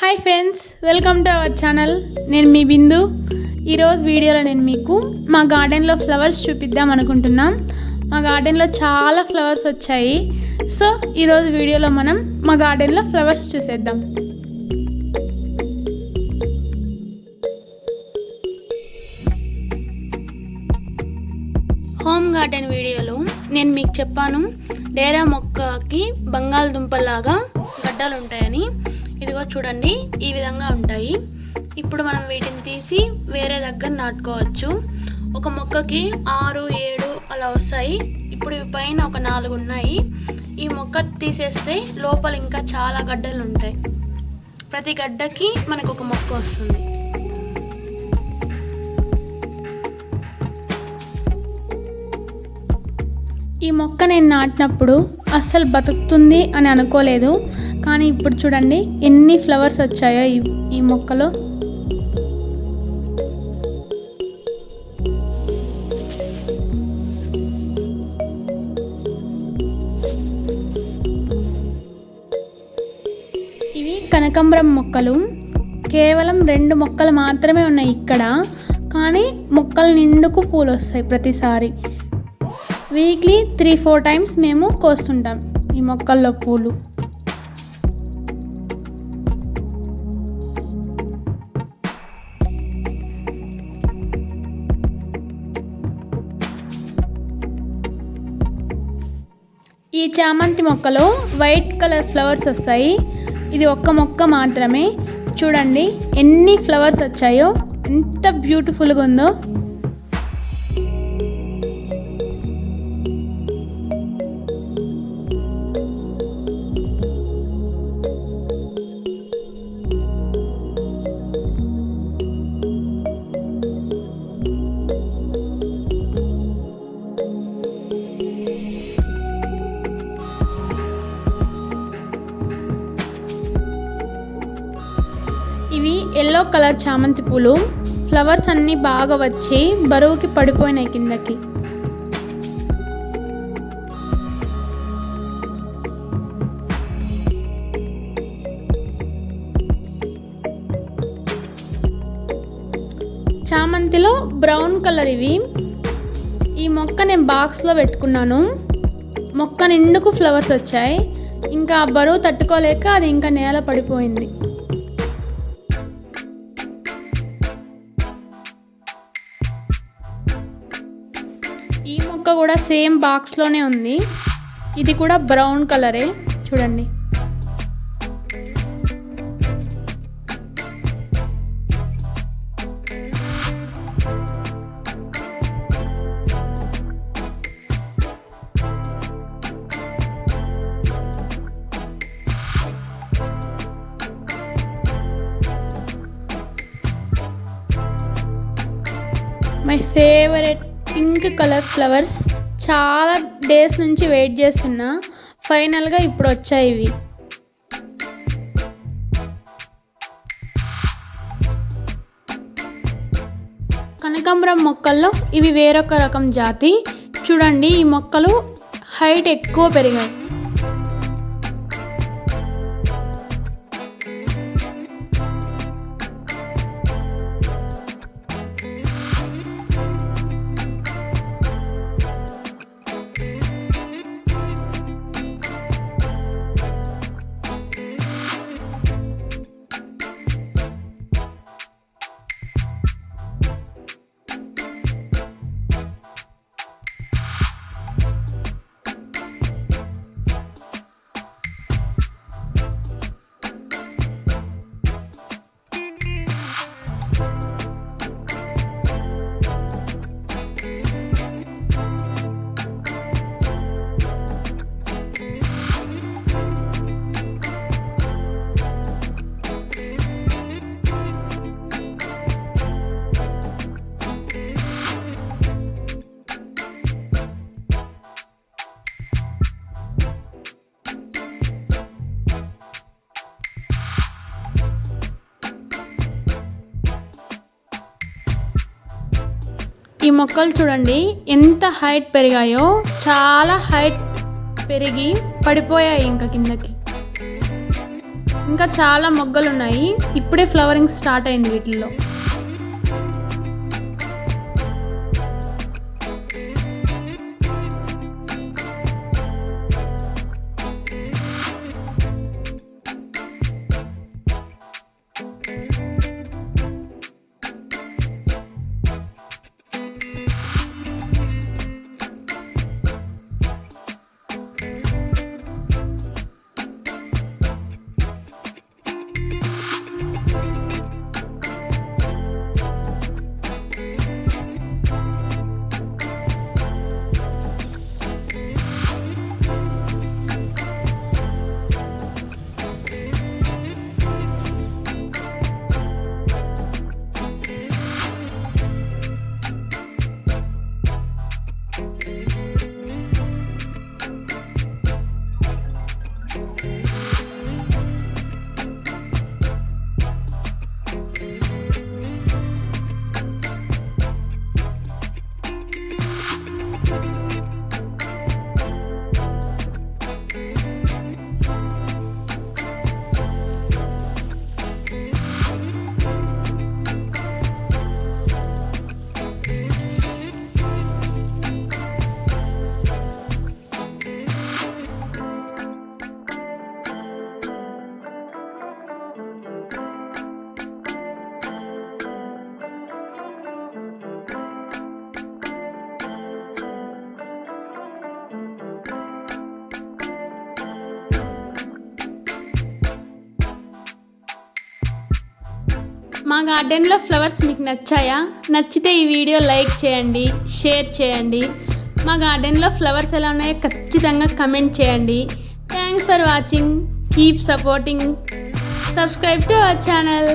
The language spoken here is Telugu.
Hi friends, welcome to our channel. నేను మీ బిందు. ఈరోజు వీడియోలో నేను మీకు మా గార్డెన్లో ఫ్లవర్స్ చూపిద్దాం అనుకుంటున్నాం. మా గార్డెన్లో చాలా ఫ్లవర్స్ వచ్చాయి. సో ఈరోజు వీడియోలో మనం మా గార్డెన్లో ఫ్లవర్స్ చూసేద్దాం. హోమ్ గార్డెన్ వీడియోలో నేను మీకు చెప్పాను డేరా మొక్కకి బంగాళదుంపలాగా గడ్డలు ఉంటాయని. ఇదిగో చూడండి, ఈ విధంగా ఉంటాయి. ఇప్పుడు మనం వీటిని తీసి వేరే దగ్గర నాటుకోవచ్చు. ఒక మొక్కకి 6, 7 అలా వస్తాయి. ఇప్పుడు ఇవి పైన ఒక 4 ఉన్నాయి. ఈ మొక్క తీసేస్తే లోపల ఇంకా చాలా గడ్డలు ఉంటాయి. ప్రతి గడ్డకి మనకు ఒక మొక్క వస్తుంది. ఈ మొక్క నేను నాటినప్పుడు అస్సలు బతుకుతుంది అని అనుకోలేదు, కానీ ఇప్పుడు చూడండి ఎన్ని ఫ్లవర్స్ వచ్చాయో ఈ మొక్కలో. ఇవి కనకాంబరం మొక్కలు. కేవలం 2 మొక్కలు మాత్రమే ఉన్నాయి ఇక్కడ, కానీ మొక్కలు నిండుకు పూలు వస్తాయి ప్రతిసారి. వీక్లీ 3-4 టైమ్స్ మేము కోస్తుంటాం ఈ మొక్కల్లో పూలు. ఈ చామంతి మొక్కలో వైట్ కలర్ ఫ్లవర్స్ వస్తాయి. ఇది ఒక్క మొక్క మాత్రమే. చూడండి ఎన్ని ఫ్లవర్స్ వచ్చాయో, ఎంత బ్యూటిఫుల్గా ఉందో. ఇవి ఎల్లో కలర్ చామంతి పూలు. ఫ్లవర్స్ అన్నీ బాగా వచ్చి బరువుకి పడిపోయినాయి కిందకి. చామంతిలో బ్రౌన్ కలర్ ఇవి. ఈ మొక్క నేను బాక్స్లో పెట్టుకున్నాను. మొక్క నిండుకు ఫ్లవర్స్ వచ్చాయి. ఇంకా బరువు తట్టుకోలేక అది ఇంకా నేల పడిపోయింది. ఈ మొక్క కూడా సేమ్ బాక్స్లోనే ఉంది. ఇది కూడా బ్రౌన్ కలరే. చూడండి, my favourite pink colour flowers. చాలా డేస్ నుంచి వెయిట్ చేస్తున్నా, ఫైనల్గా ఇప్పుడు వచ్చాయి ఇవి. కనకాంబరం మొక్కల్లో ఇవి వేరొక రకం జాతి. చూడండి, ఈ మొక్కలు హైట్ ఎక్కువ పెరిగాయి. ఈ మొక్కలు చూడండి ఎంత హైట్ పెరిగాయో. చాలా హైట్ పెరిగి పడిపోయాయి ఇంకా కిందకి. ఇంకా చాలా మొగ్గలు ఉన్నాయి. ఇప్పుడే ఫ్లవరింగ్ స్టార్ట్ అయింది వీటిల్లో. మా గార్డెన్లో ఫ్లవర్స్ మీకు నచ్చాయా? నచ్చితే ఈ వీడియో లైక్ చేయండి, షేర్ చేయండి. మా గార్డెన్లో ఫ్లవర్స్ ఎలా ఉన్నాయో ఖచ్చితంగా కమెంట్ చేయండి. Thanks for watching. Keep supporting. Subscribe to our channel.